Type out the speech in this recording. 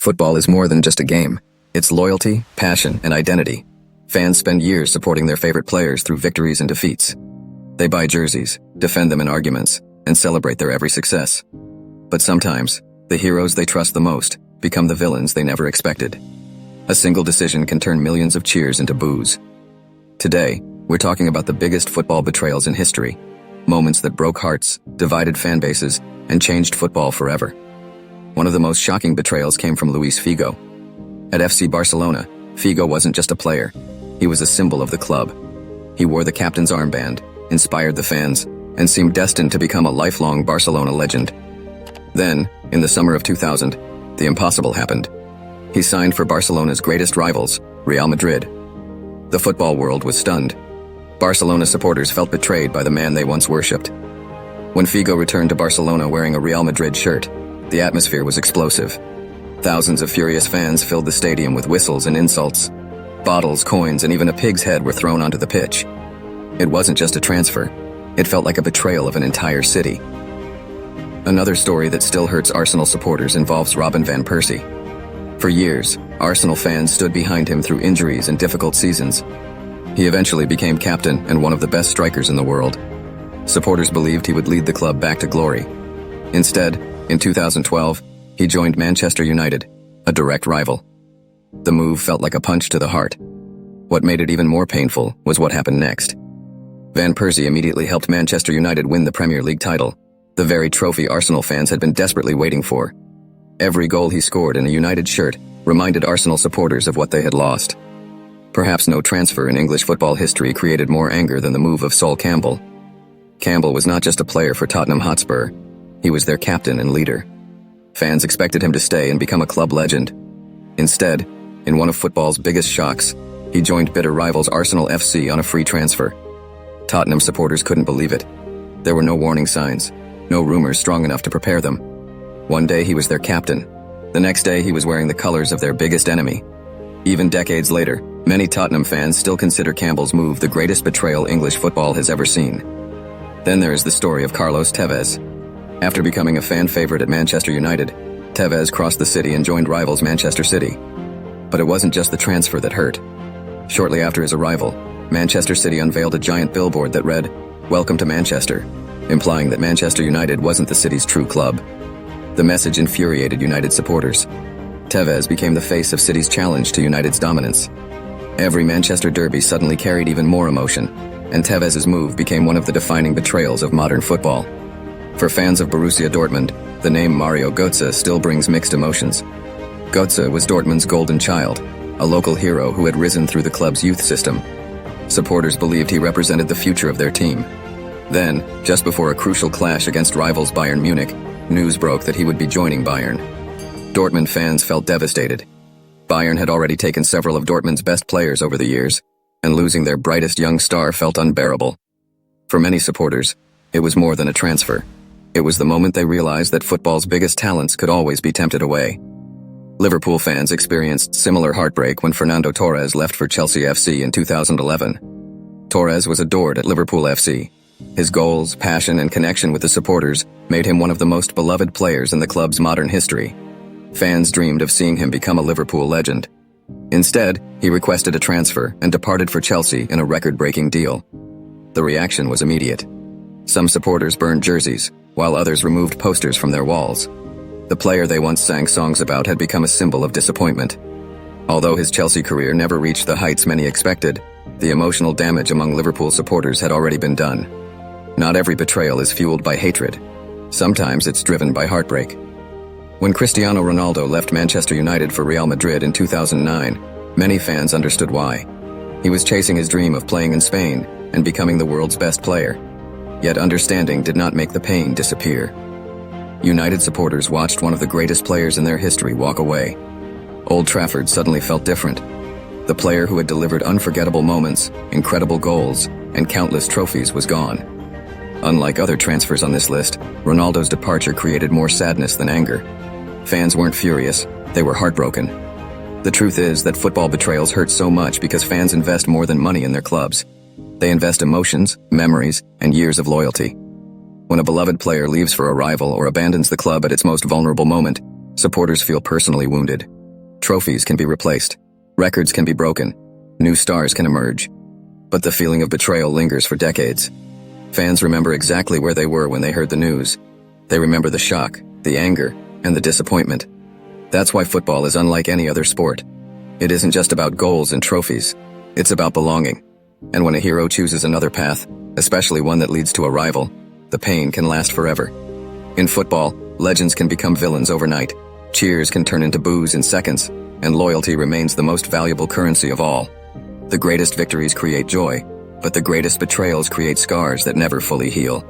Football is more than just a game. It's loyalty, passion, and identity. Fans spend years supporting their favorite players through victories and defeats. They buy jerseys, defend them in arguments, and celebrate their every success. But sometimes, the heroes they trust the most become the villains they never expected. A single decision can turn millions of cheers into boos. Today, we're talking about the biggest football betrayals in history. Moments that broke hearts, divided fan bases, and changed football forever. One of the most shocking betrayals came from Luis Figo. At FC Barcelona, Figo wasn't just a player. He was a symbol of the club. He wore the captain's armband, inspired the fans, and seemed destined to become a lifelong Barcelona legend. Then, in the summer of 2000, the impossible happened. He signed for Barcelona's greatest rivals, Real Madrid. The football world was stunned. Barcelona supporters felt betrayed by the man they once worshipped. When Figo returned to Barcelona wearing a Real Madrid shirt, the atmosphere was explosive. Thousands of furious fans filled the stadium with whistles and insults. Bottles, coins, and even a pig's head were thrown onto the pitch. It wasn't just a transfer. It felt like a betrayal of an entire city. Another story that still hurts Arsenal supporters involves Robin van Persie. For years, Arsenal fans stood behind him through injuries and difficult seasons. He eventually became captain and one of the best strikers in the world. Supporters believed he would lead the club back to glory. Instead, in 2012, he joined Manchester United, a direct rival. The move felt like a punch to the heart. What made it even more painful was what happened next. Van Persie immediately helped Manchester United win the Premier League title, the very trophy Arsenal fans had been desperately waiting for. Every goal he scored in a United shirt reminded Arsenal supporters of what they had lost. Perhaps no transfer in English football history created more anger than the move of Campbell. Campbell was not just a player for Tottenham Hotspur. He was their captain and leader. Fans expected him to stay and become a club legend. Instead, in one of football's biggest shocks, he joined bitter rivals Arsenal FC on a free transfer. Tottenham supporters couldn't believe it. There were no warning signs, no rumors strong enough to prepare them. One day he was their captain. The next day he was wearing the colors of their biggest enemy. Even decades later, many Tottenham fans still consider Campbell's move the greatest betrayal English football has ever seen. Then there is the story of Carlos Tevez. After becoming a fan favorite at Manchester United, Tevez crossed the city and joined rivals Manchester City. But it wasn't just the transfer that hurt. Shortly after his arrival, Manchester City unveiled a giant billboard that read, "Welcome to Manchester," implying that Manchester United wasn't the city's true club. The message infuriated United supporters. Tevez became the face of City's challenge to United's dominance. Every Manchester derby suddenly carried even more emotion, and Tevez's move became one of the defining betrayals of modern football. For fans of Borussia Dortmund, the name Mario Götze still brings mixed emotions. Götze was Dortmund's golden child, a local hero who had risen through the club's youth system. Supporters believed he represented the future of their team. Then, just before a crucial clash against rivals Bayern Munich, news broke that he would be joining Bayern. Dortmund fans felt devastated. Bayern had already taken several of Dortmund's best players over the years, and losing their brightest young star felt unbearable. For many supporters, it was more than a transfer. It was the moment they realized that football's biggest talents could always be tempted away. Liverpool fans experienced similar heartbreak when Fernando Torres left for Chelsea FC in 2011. Torres was adored at Liverpool FC. His goals, passion, and connection with the supporters made him one of the most beloved players in the club's modern history. Fans dreamed of seeing him become a Liverpool legend. Instead, he requested a transfer and departed for Chelsea in a record-breaking deal. The reaction was immediate. Some supporters burned jerseys, while others removed posters from their walls. The player they once sang songs about had become a symbol of disappointment. Although his Chelsea career never reached the heights many expected, the emotional damage among Liverpool supporters had already been done. Not every betrayal is fueled by hatred. Sometimes it's driven by heartbreak. When Cristiano Ronaldo left Manchester United for Real Madrid in 2009, many fans understood why. He was chasing his dream of playing in Spain and becoming the world's best player. Yet understanding did not make the pain disappear. United supporters watched one of the greatest players in their history walk away. Old Trafford suddenly felt different. The player who had delivered unforgettable moments, incredible goals, and countless trophies was gone. Unlike other transfers on this list, Ronaldo's departure created more sadness than anger. Fans weren't furious, they were heartbroken. The truth is that football betrayals hurt so much because fans invest more than money in their clubs. They invest emotions, memories, and years of loyalty. When a beloved player leaves for a rival or abandons the club at its most vulnerable moment, supporters feel personally wounded. Trophies can be replaced. Records can be broken. New stars can emerge. But the feeling of betrayal lingers for decades. Fans remember exactly where they were when they heard the news. They remember the shock, the anger, and the disappointment. That's why football is unlike any other sport. It isn't just about goals and trophies. It's about belonging. And when a hero chooses another path, especially one that leads to a rival, the pain can last forever. In football, legends can become villains overnight. Cheers can turn into boos in seconds, and loyalty remains the most valuable currency of all. The greatest victories create joy, but the greatest betrayals create scars that never fully heal.